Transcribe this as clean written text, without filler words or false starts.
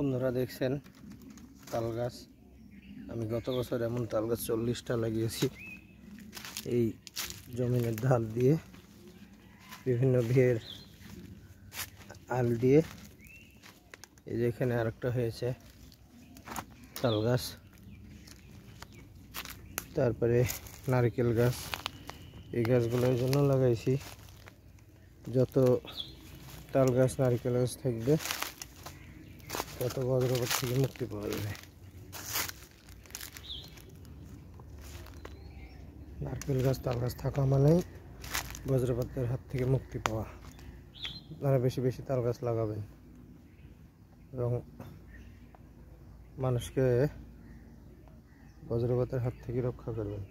বন্ধুরা দেখছেন তাল গাছ। আমি গত বছর এমন তাল গাছ 40টা লাগিয়েছি। এই জমিনের ধার দিয়ে বিভিন্ন ভিয়ের আল দিয়ে এই যে এখানে আরেকটা হয়েছে তাল গাছ। তারপরে নারকেল গাছ, এই গাছগুলোর জন্য লাগাইছি। যত তাল গাছ নারকেল গাছ থাকবে তত বজ্রপাত থেকে মুক্তি পাওয়া যাবে। নারকেল গাছ তাল গাছ থাকা মানেই বজ্রপাতের হাত থেকে মুক্তি পাওয়া। আপনারা বেশি বেশি তাল গাছ লাগাবেন এবং মানুষকে বজ্রপাতের হাত থেকে রক্ষা করবেন।